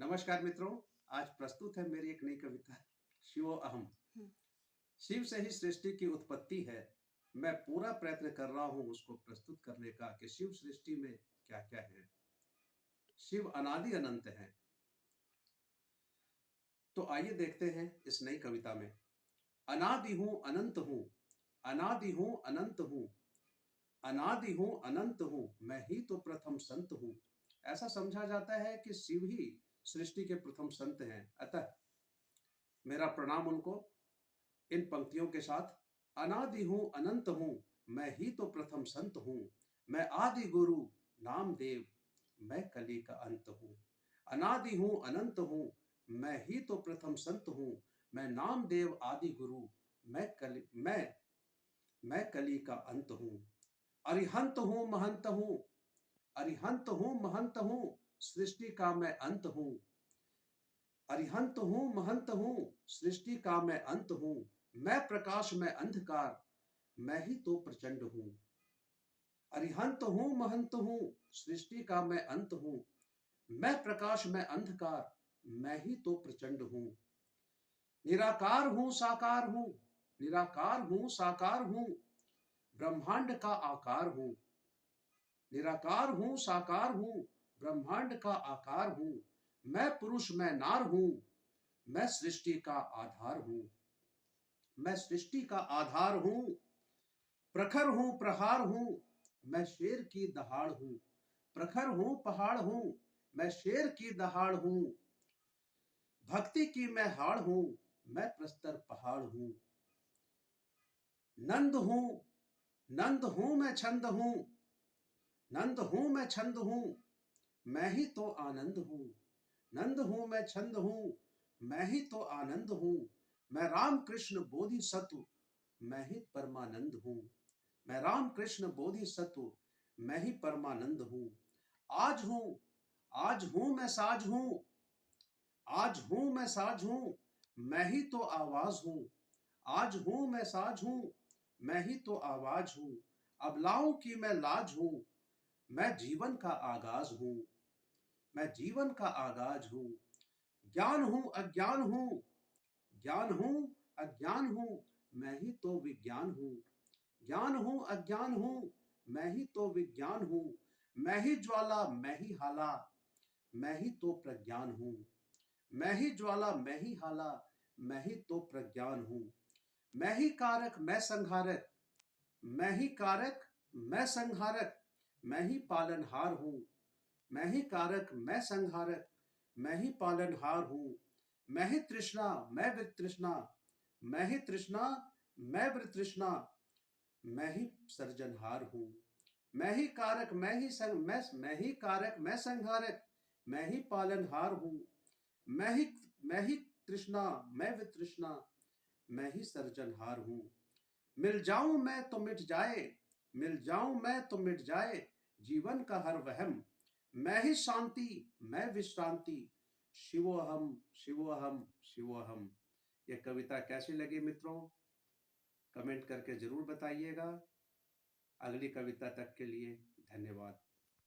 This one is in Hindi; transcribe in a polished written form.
नमस्कार मित्रों। आज प्रस्तुत है मेरी एक नई कविता शिवो अहम। शिव से ही सृष्टि की उत्पत्ति है। मैं पूरा प्रयत्न कर रहा हूं उसको प्रस्तुत करने का कि शिव सृष्टि में क्या क्या है। शिव अनादि अनंत है। तो आइए देखते हैं इस नई कविता में। अनादि हूं अनंत हूं, अनादि हूं अनंत हूं, अनादि हूं अनंत हूं, मैं ही तो प्रथम संत हूं। ऐसा समझा जाता है कि शिव ही सृष्टि के प्रथम संत हैं। अतः मेरा प्रणाम उनको इन पंक्तियों के साथ। अनादि हूं अनंत हूं, मैं ही तो प्रथम संत हूं। मैं आदि गुरु नामदेव, मैं कली का अंत हूं। अनादि हूं अनंत हूं, मैं ही तो प्रथम संत हूं। मैं नामदेव आदि गुरु, मैं कली का अंत हूं। अरिहंत हूं महंत हूं, अरिहंत हूं महंत हूं, सृष्टि का मैं अंत हूं। अरिहंत हूं महंत हूं, सृष्टि का मैं अंत हूं। मैं प्रकाश में अंधकार, मैं ही तो प्रचंड हूं। अरिहंत हूं महंत हूं, सृष्टि का मैं अंत हूं। मैं प्रकाश में अंधकार, मैं ही तो प्रचंड हूं। निराकार हूं साकार हूं, निराकार हूं साकार हूं, ब्रह्मांड का आकार हूं। निराकार हूं साकार हूं, ब्रह्मांड का आकार हूं। मैं पुरुष मैं नार हूं, मैं सृष्टि का आधार हूं। मैं सृष्टि का आधार हूं, प्रखर हूं प्रहार हूं, मैं शेर की दहाड़ हूं। प्रखर हूं पहाड़ हूं, मैं शेर की दहाड़ हूं। भक्ति की मैं हाड़ हूं, मैं प्रस्तर पहाड़ हूं। नंद हूं, नंद हूं मैं छंद हूं, नंद हूं मैं छंद हूं, मैं ही तो आनंद हूं। नंद हूं मैं छंद हूं, मैं ही तो आनंद हूं। मैं राम कृष्ण बोधिसत्व, मैं ही परमानंद हूं। मैं राम कृष्ण बोधिसत्व, मैं ही परमानंद हूं। आज हूं, आज हूं मैं साज हूं, आज हूं मैं साज हूं, मैं ही तो आवाज हूं। आज हूं मैं साज हूं, मैं ही तो आवाज हूं। अबलाओं की मैं लाज हूं, मैं जीवन का आगाज हूं। मैं जीवन का आगाज हूं। ज्ञान हूं अज्ञान हूं, ज्ञान हूं अज्ञान हूं, मैं ही तो विज्ञान हूं। ज्ञान हूं अज्ञान हूं, मैं ही तो विज्ञान हूं। मैं ही ज्वाला मैं ही हाला, मैं ही तो प्रज्ञान हूं। मैं ही ज्वाला मैं ही हाला, मैं ही तो प्रज्ञान हूं। मैं ही कारक मैं संहारक, मैं ही कारक मैं संहारक, मैं ही पालनहार हूं। मैं ही कारक मैं संहारक, मैं ही पालनहार हूं। मैं ही तृष्णा मैं वितृष्णा, मैं ही तृष्णा मैं वितृष्णा, मैं ही सर्जनहार हूं। मैं ही कारक मैं ही कारक मैं संहारक, मैं ही पालनहार हूं। मैं ही तृष्णा मैं वितृष्णा, मैं ही सर्जनहार हूं। मिल जाऊं मैं तो मिट जाए, मिल जाऊं मैं तो मिट जाए, जीवन का हर वहम। मैं ही शांति मैं विश्रांति, शिवोहम शिवोहम शिवोहम। यह कविता कैसी लगी मित्रों? कमेंट करके जरूर बताइएगा। अगली कविता तक के लिए धन्यवाद।